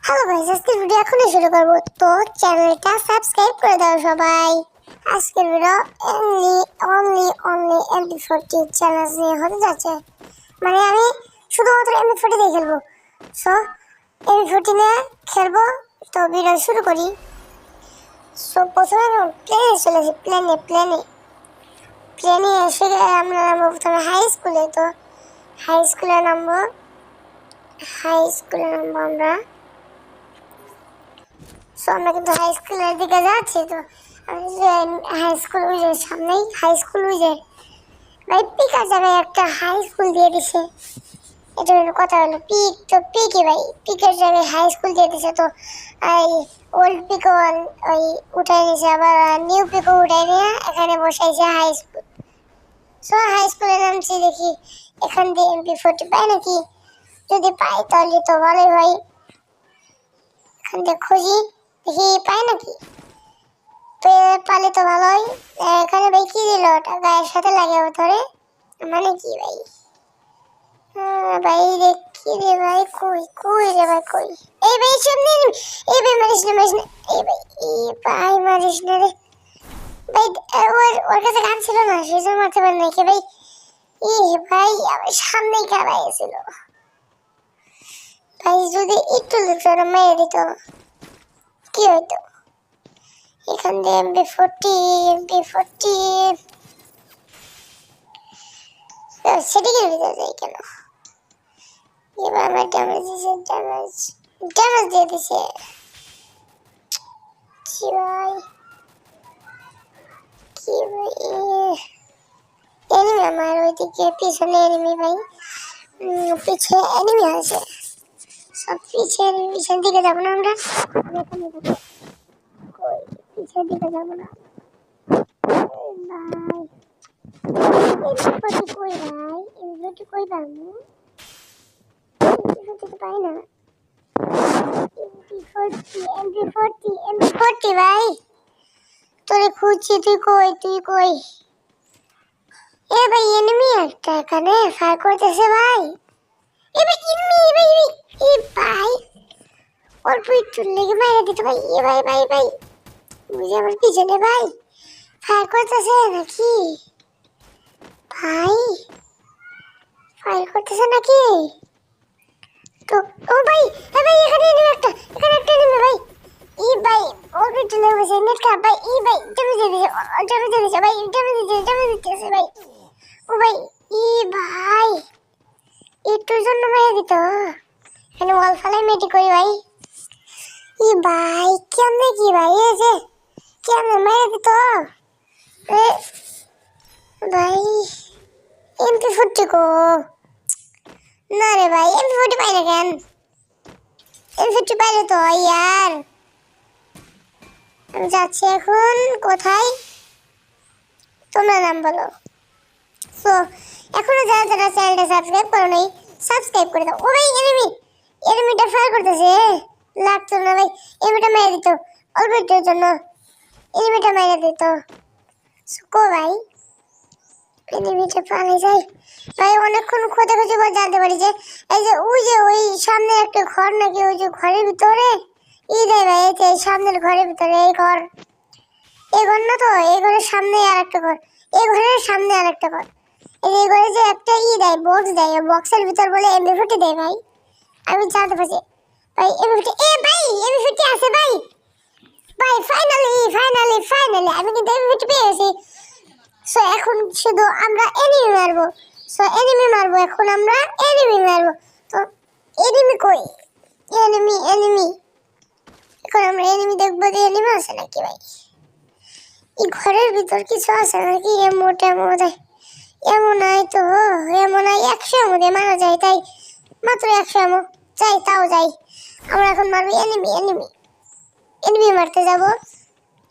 Hello guys, আজকের video এখনই শুরু করব। তো চ্যানেলটা সাবস্ক্রাইব করে দাও সবাই। আজকের ভিডিও অনলি এমপি40 চ্যালেঞ্জ নিয়ে হতে যাচ্ছে। মানে আমি শুধুমাত্র এমপি40 দিয়ে খেলবো। সো এমপি40 নিয়ে খেলবো। তো ভিডিও শুরু করি। সো প্রথমে আমি প্লেনে চলেছি। প্লেনে এসে আমরা নামবো প্রথমে হাই স্কুলে। তো হাই স্কুলে নামবো আমরা। সো আমরা কিন্তু হাই স্কুলের দিকে যাচ্ছি। তো হাই স্কুল ওই যে সামনেই হাই স্কুল ওই যে ভাই পিকার জায়গায় একটা হাই স্কুল দিয়ে দিছে। এটা হলো কথা হলো পিকই ভাই পিকের জায়গায় হাই স্কুল দিয়ে দিছে। তো এই ওল্ড পিকও ওই উঠাই নিয়েছে, আবার নিউ পিকও উঠাই নিয়ে এখানে বসাইছে হাই স্কুল। সো হাই স্কুলে নামছি, দেখি এখান দিয়ে এমপি40 পাই নাকি। যদি পাই তাহলে তো ভালোই ভাই। এখান থেকে খুঁজি দেখি পাই নাকি। পালে তো ভালোই। এখানে ভাই কি দিল, ওটা গায়ের সাথে লাগে ধরে মানে কি ভাই। ভাই রে কি রে ভাই, কই রে ভাই কই। এই ভাই সামনে এই ভাই মারিস না এই ভাই মারিস না রে ভাই। ওর কাছে গান ছিল না, সেই জন্য মারতে পারে নাকি ভাই। ভাই আমার সামনেই খারাপ ছিল ভাই, যদি একটু লিখতো মেরে দিত কি হইতো। এখান দিয়ে এমপি40 সেটিংয়ের ভিতরে যাই কেন। এবার আমার ড্যামেজ দিয়ে দিছে কি ভাই। এনিমি আমার ওইদিকে পিছনে এনিমি ভাই, পিছে এনিমি আছে। সব পিছন দিকে যাবো না আমরা, পিছের দিকে যাবো না ভাই। কই ভাই কই পাবো, পাই না। এমপি40 ভাই তোরে খুঁজছি, তুই কই। এ ভাই এনিমি একটা এখানে ফায়ার করতেছে ভাই। এ ভাই এনিমি ভাই অল্প একটু লেগে মারা দিতে ভাই। ভাই বুঝে আমার পিছনে ভাই ফায়ার করতেছে নাকি ভাই, ফায়ার করতেছে নাকি। তো ও ভাই এখানে এনিমি একটা এনিমি ভাই। ভাই অল্প একটু লেগে নেট খারাপ ভাই। ভাই ড্যামেজ দিয়েছে ভাই, ড্যামেজ দিতেছে ভাই। ও ভাই ভাই একটুর জন্য মেরে দিত। এখানে ওয়াল ফালাই মেটি করি ভাই। ভাই কেমনে কি ভাই, এই যে কেমনে মেরে দিত ভাই। এমপি40 কো না রে ভাই, এমপি40 পাই না কেন। এমপি40 পাইলে তো ইয়ার আমি যাচ্ছি এখন কোথায়, তোমরা নাম বলো। সো এখনো যারা চ্যানেলটা সাবস্ক্রাইব করো নাই সাবস্ক্রাইব করে দাও। ও ভাই এনিমিটা ফায়ার করতেছে, লাগতো না ভাই। এনিমিটা মেরে দিত অল্প একটুর জন্য, এনিমিটা মেরে দিত। কো ভাই এনিমিটা পালিয়ে যায় ভাই। অনেকক্ষণ খোঁজাখুঁজি করে জানতে পারি যে ওই সামনে একটা ঘর নাকি, ওই যে ঘরের ভিতরে দেয় ভাই। এই সামনের ঘরের ভিতরে এই ঘর না তো, এই ঘরের সামনে আর একটা ঘর, এই ঘরের সামনে আর একটা ঘর। এই ঘরে যে একটা দেয় বক্স দেয়, বক্সের ভিতর বলে এমপি40 দেয় ভাই। আমি জানতে পারছি ভাই এমপি40 ভাই এমপি40 আছে ভাই। ফাইনালি আমি কিন্তু এমপি40 পেয়ে গেছি। সো এখন শুধু আমরা এনিমি মারবো। এখন আমরা এনিমি মারবো। তো এনিমি কই, এনিমি এখন আমরা এনিমি দেখবো যে এনিমি আছে নাকি ভাই। এই ঘরের ভিতর কিছু আছে নাকি, এমন নাই তো, এমন নাই 100 মধ্যে মারা যায়, তাই মাত্র 100 তাও যাই। আমরা এখন মারবো এনিমি মারতে যাব।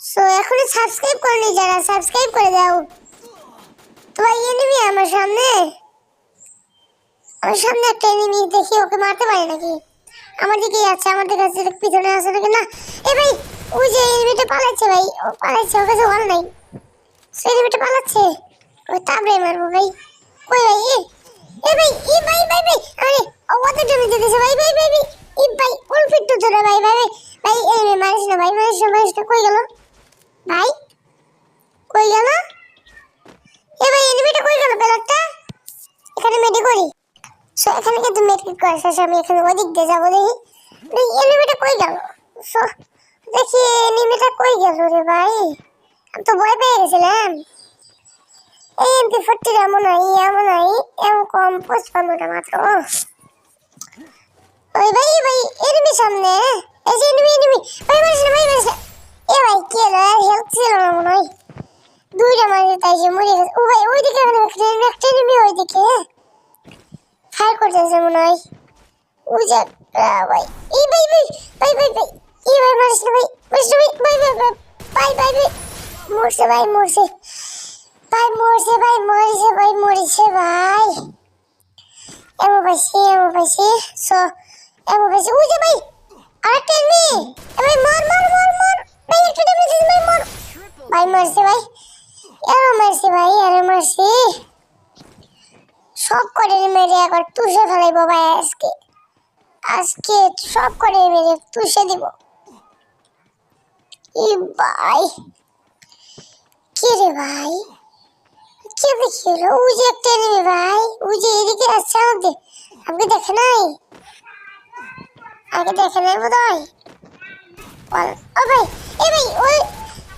সো এখন সাবস্ক্রাইব করনি যারা সাবস্ক্রাইব করে দাও। তো ভাই এনিমি আমার সামনে একটা এনিমি, দেখি ওকে মারতে পারি নাকি। আমার দিকেই আছে, আমাদের কাছে পিছনে আছে নাকি না। ভাই ওই যে এনিমিটা পালাচ্ছে ভাই, ও পালাচ্ছে, ওর কাছে ওয়াল নাই। সো এনিমিটা পালাচ্ছে, ওই তাবড়ে মারবো ভাই। কই ভাই ভাই আরে ওদের ড্যামেজ দিতেছে ভাই। ভাই অল্প একটু ধরে ভাই ভাই ভাই এই মারিস না ভাই, মারিস না, কই গেল ভাই, কই গেল এ ভাই, এনিমিটা কই গেল বেলারটা, এখানে মেডি করি। সো এখানে কিন্তু মেডকিট করা শেষ, আমি এখানে ওদিক দিয়ে যাবো, দেখি এনিমিটা কই গেল। সো দেখি এনিমিটা কই গেল রে ভাই, আমি তো ভয় পেয়ে গেছিলাম। এই MP40 এমন নাই এমন কম 55টা মাত্র। ওই ভাই ভাই এনিমি সামনে, এই যে এনিমি ভাই, মারিস না ভাই, মারিস না। এ ভাই কি রে, হেল্প ছিল না মনে হয়, দুইটা মারি তাই যে মরে গেছে। ও ভাই ওইদিকে একটা এনিমি ওইদিকে ফায়ার করতেছে মনে হয়, ওই যে ভাই এই ভাই ভাই ভাই ভাই ভাই এই ভাই, মারিস না ভাই, মারিস না ভাই, ভাই ভাই ভাই ভাই ভাই মরছে ভাই, মরছে ভাই, মরছে ভাই, মরছে ভাই, মরছে ভাই। এমন পাইছি সো এমন পাইছি, ওই যে ভাই আরেকটা এনিমি, ভাই মার ভাই, একটা ড্যামেজ দিস ভাই, মার ভাই, মরছে ভাই, আরে মারছি সব করে মেরে একবার তুষে ফেলাইবো ভাই, আজকে সব করে মেরে তুষে দিব। ই ভাই কি রে ভাই, কে দেখিল, ওই যে একটা এনিমি ভাই, ওই যে এদিকে আসছে আমাদের, আপনি দেখে নাই, আগে দেখে নাই বোধ হয়। ও ভাই এ ভাই ওই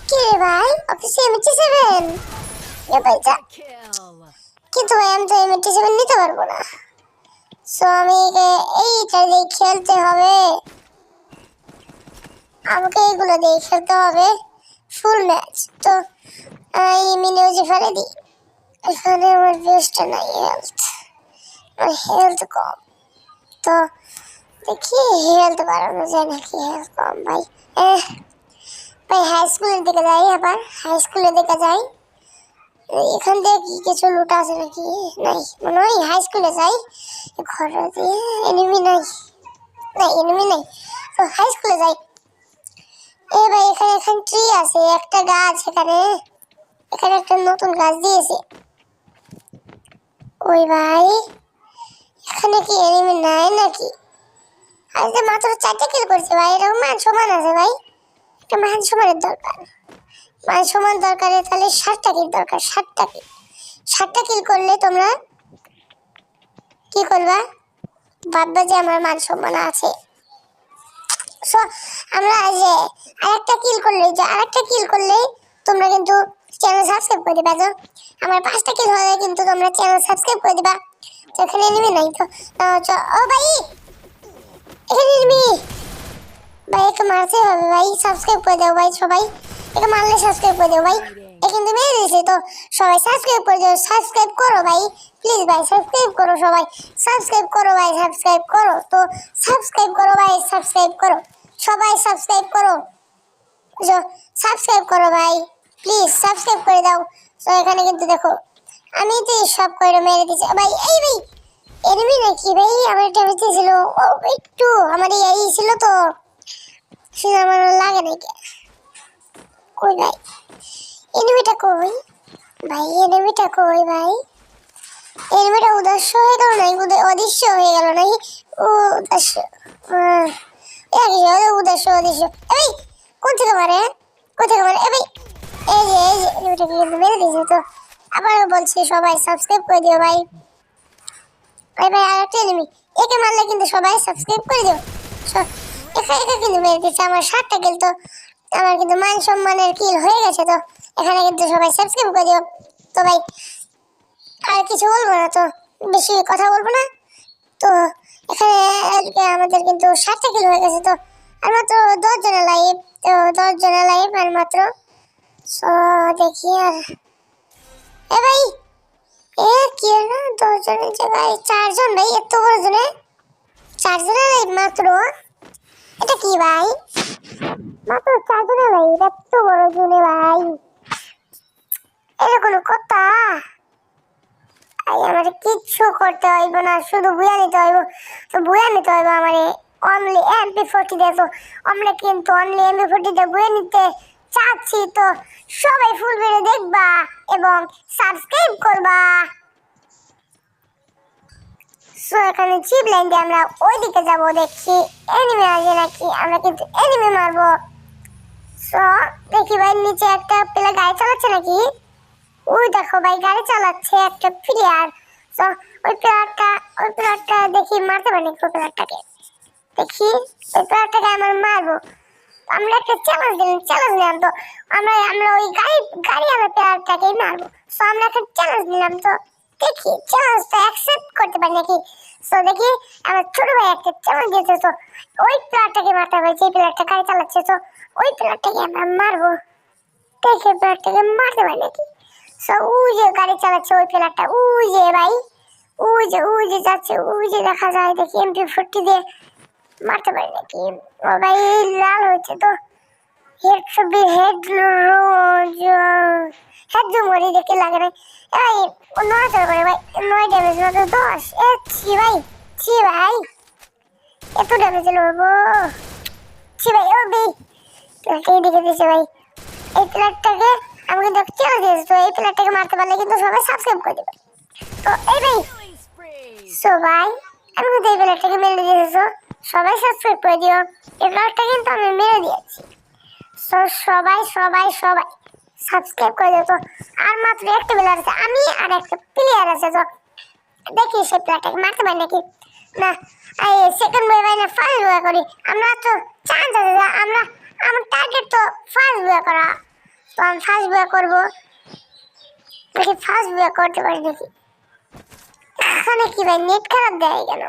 কি রে ভাই, ওকে M87 এ ভাই যা, কিন্তু ভাই আমি তো M87 নিতে পারবো না। সো আমি এইটা দিয়ে খেলতে হবে, আমাকে এইগুলো দিয়ে খেলতে হবে ফুল ম্যাচ। তো এই মিনিউজি ফেলে দিই, এখানে আমার বেস্টটা নাই, হেলথ কম, তো দেখি হেলথ বাড়ানো যায় নাকি, হেলথ কম ভাই। ভাই হাই স্কুলের দিকে যাই, আবার হাই স্কুলের দিকে যাই, এখান থেকে কি কিছু লুট আছে নাকি, নাই মনে হয়, হাই স্কুলে যাই, ঘরে দিয়ে এনিমি নাই, তো হাই স্কুলে যাই। এ ভাই এখানে ট্রি আছে, একটা গাছ, এখানে একটা নতুন গাছ দিয়েছে। ওই ভাই এখানে কি এনিমি নাই নাকি, আজ যে মাত্র 4টা কিল করছে ভাই, এরকম মান সমান আছে ভাই, একটা মান সমানের দরকার, মান সমান দরকারে তাহলে 7টা কিল দরকার, 7টা কিল করলে তোমরা কি করবা, ভাববা যে আমার মান সম্মান আছে। সো আমরা যে আরেকটা কিল করলে তোমরা কিন্তু চ্যানেল সাবস্ক্রাইব করে দিবা। তো আমার 5টা কিল হলে কিন্তু তোমরা চ্যানেল সাবস্ক্রাইব করে দিবা। তো এখানে এনিমি নাই তো, ও ভাই এখানে এনিমি ভাই, একে মারতে হবে ভাই, সাবস্ক্রাইব করে দাও ভাই সবাই, একে মারলে সাবস্ক্রাইব করে দাও ভাই, এ কিন্তু মেরে দিয়েছে, তো সবাই সাবস্ক্রাইব করে দাও, সাবস্ক্রাইব করো ভাই প্লিজ ভাই, সাবস্ক্রাইব করো সবাই, সাবস্ক্রাইব করো ভাই, সাবস্ক্রাইব করো, তো সাবস্ক্রাইব করো ভাই, সাবস্ক্রাইব করো সবাই, সাবস্ক্রাইব করো, সাবস্ক্রাইব করো ভাই প্লিজ, সাবস্ক্রাইব করে দাও। তো এখানে কিন্তু দেখো আমি তো সব করে মেরে দিচ্ছি ভাই, এই ভাই এনিমি নাকি ভাই, আমার ড্যামেজ দিয়েছিল একটু, আমার এই ছিল তো শুনে আমার লাগে নাকি, কই ভাই এনিমিটা কই ভাই, এনিমিটা কই ভাই, এনিমিটা উদ্দেশ্য হয়ে গেল নাই, অদৃশ্য হয়ে গেল নাই, উদ্দেশ্য উদ্দেশ্য এই কোন থেকে মারে, এ ভাই এই যে এনিমিটাকে কিন্তু মেরে দিয়েছে। তো আবারও বলছি সবাই সাবস্ক্রাইব করে দিও ভাই, ভাই আরেকটা এনিমি, একে মারলে কিন্তু সবাই সাবস্ক্রাইব করে দিও। একা কিন্তু মেরে দিচ্ছে, আমার 7টা কিল, তো আমার কিন্তু মান সম্মানের কিল হয়ে গেছে। তো এখানে কিন্তু সবাই সাবস্ক্রাইব করে দিও। তো ভাই আর কিছু বলবো না, তো বেশি কথা বলবো না, তো এখানে আমাদের কিন্তু 7টা কিল হয়ে গেছে, তো আর মাত্র 10 জনের লাইভ, তো 10 জনের লাইভ আর মাত্র, সো দেখি আর এ ভাই এ কি না 10 জনের জায়গায় 4 জন ভাই, এত বড় জনে 4 জনের লাইভ মাত্র, এটা কি ভাই, মাত্র 4 জনের লাইভ এত বড় জনে ভাই, এটা কোনো কথা, আমার কিচ্ছু করতে হইব না, শুধু বুয়া নিতে হইব, তো বুয়া নিতে হইব আমারে অনলি MP40 দিয়ে। তো আমরা কিন্তু অনলি MP40 দিয়ে বুয়া নিতে চাচ্ছি, তো সবাই ফুল ভিডিও দেখবা এবং সাবস্ক্রাইব করবা। সো এখানে জিপ লাইন দিয়ে আমরা ওইদিকে যাব, দেখি এনিমি আসে নাকি, আমরা কিন্তু এনিমি মারবো। সো দেখি ভাই নিচে একটা প্লেয়ার গাড়ি চালাচ্ছে নাকি, ওই দেখো ভাই গাড়ি চালাচ্ছে একটা প্লেয়ার। সো ওই প্লেয়ারটা দেখি মারতে পারি নাকি, ওই প্লেয়ারটাকে দেখি, ওই প্লেয়ারটাকে আমরা মারবো। আমরা একটা চ্যালেঞ্জ নিলাম তো আমরা ওই গাড়িওয়ালা প্লেয়ারটাকেই মারবো। সো আমরা একটা চ্যালেঞ্জ নিলাম, তো দেখি চ্যালেঞ্জটা অ্যাকসেপ্ট করতে পারি নাকি। সো দেখি আমার ছোট ভাই একটা চ্যালেঞ্জ দিয়েছে, তো ওই প্লেয়ারটাকে মারতে হবে, যে প্লেয়ারটা গাড়ি চালাচ্ছে। তো ওই প্লেয়ারটাকে আমরা মারবো, দেখি প্লেয়ারটাকে মারতে পারি নাকি। সো ওই যে গাড়ি চালাচ্ছে ওই প্লেয়ারটা, ওই যে ভাই, ওই যে যাচ্ছে, ওই যে দেখা যায়, দেখি MP40 দিয়ে মারতে পারি নাকি। ও ভাই লাল হচ্ছে তো হেড ছবি হেড জুম করে দেখে লাগে না ভাই, ও নড়াচড়া করে ভাই, 9 ড্যামেজ মাত্র 10। ছি ভাই এত ড্যামেজ লড়বো, ছি ভাই। ও ভাই প্লেয়ারটাকে দেখে দিয়েছে ভাই, এই প্লেয়ারটাকে আমি কিন্তু চ্যালেঞ্জ দিয়েছি, তো এই প্লেয়ারটাকে মারতে পারলে কিন্তু সবাই সাবস্ক্রাইব করে দেবে। তো এই ভাই সো ভাই আমি কিন্তু এই প্লেয়ারটাকে মেরে দিয়েছি, সবাই সাবস্ক্রাইব করে দিও। এই প্লেয়ারটা কিন্তু আমি মেরে দিয়েছি। সো সবাই সাবস্ক্রাইব করে দিও। তো আর মাত্র একটা প্লেয়ার আছে, আমি আর একটা প্লেয়ার আছে। তো দেখি সেই প্লেয়ারটাকে মারতে পারি নাকি না। এই সেকেন্ড বয় ভাই না ফার্স্ট বয় করি, আমরা তো চান্স আছে, আমার টার্গেট তো ফার্স্ট বয় করা। তো আমি ফার্স্ট বয় করবো, দেখি ফার্স্ট বয় করতে পারি নাকি। এখানে কি ভাই নেট খারাপ দেয় কেন,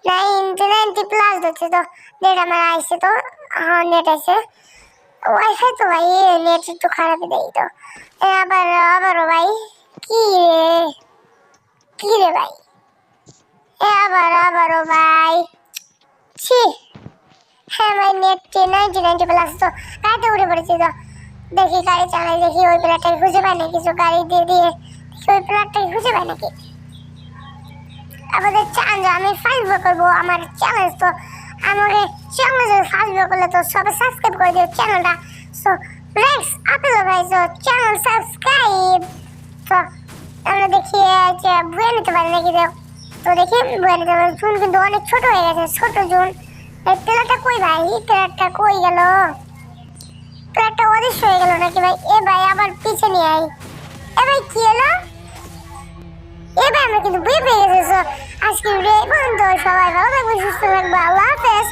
90+ হচ্ছে, তো নেট আমার আইসে, তো হ্যাঁ নেট আছে, ওয়াইফাই তো ভাই নেট একটু খারাপই দেয়। তো আবারও ভাই কি রে ভাই, আবারও ভাই ছি। হ্যাঁ ভাই নেট 90+ তো গাড়িতে উঠে পড়েছি। তো দেখি গাড়ি চালাই, দেখি ওই প্লেয়ারটাকে খুঁজে পাই নাকি। কিছু গাড়ি দিয়ে দেখি ওই প্লেয়ারটাকে খুঁজে পাই নাকি। আমাদের চ্যালেঞ্জ আমি ফার্স্ট বয় করবো, আমার চ্যালেঞ্জ। তো আমাকে চ্যালেঞ্জে ফার্স্ট বয় করলে তো সবাই সাবস্ক্রাইব করে দিও চ্যানেলটা। সো নেক্সট আপলোড ভাই, সো চ্যানেল সাবস্ক্রাইব। তো আমরা দেখি যে বুয়ে নিতে পারি নাকি। তো দেখি বুয়ে নিতে পারি, জুন কিন্তু অনেক ছোট হয়ে গেছে, ছোট জুন। এই প্লেয়ারটা কই ভাই, এই প্লেয়ারটা কই গেল, প্লেয়ারটা অদৃশ্য হয়ে গেল নাকি ভাই। এ ভাই আবার পিছে নিয়ে আই, এ ভাই কি হলো, এবার আমরা কিন্তু বুয়ে পেয়ে গেছি। আজকে ভিডিও এই পর্যন্ত, সবাই ভালো থাকবে, সুস্থ থাকবে, আল্লাহ হাফেজ।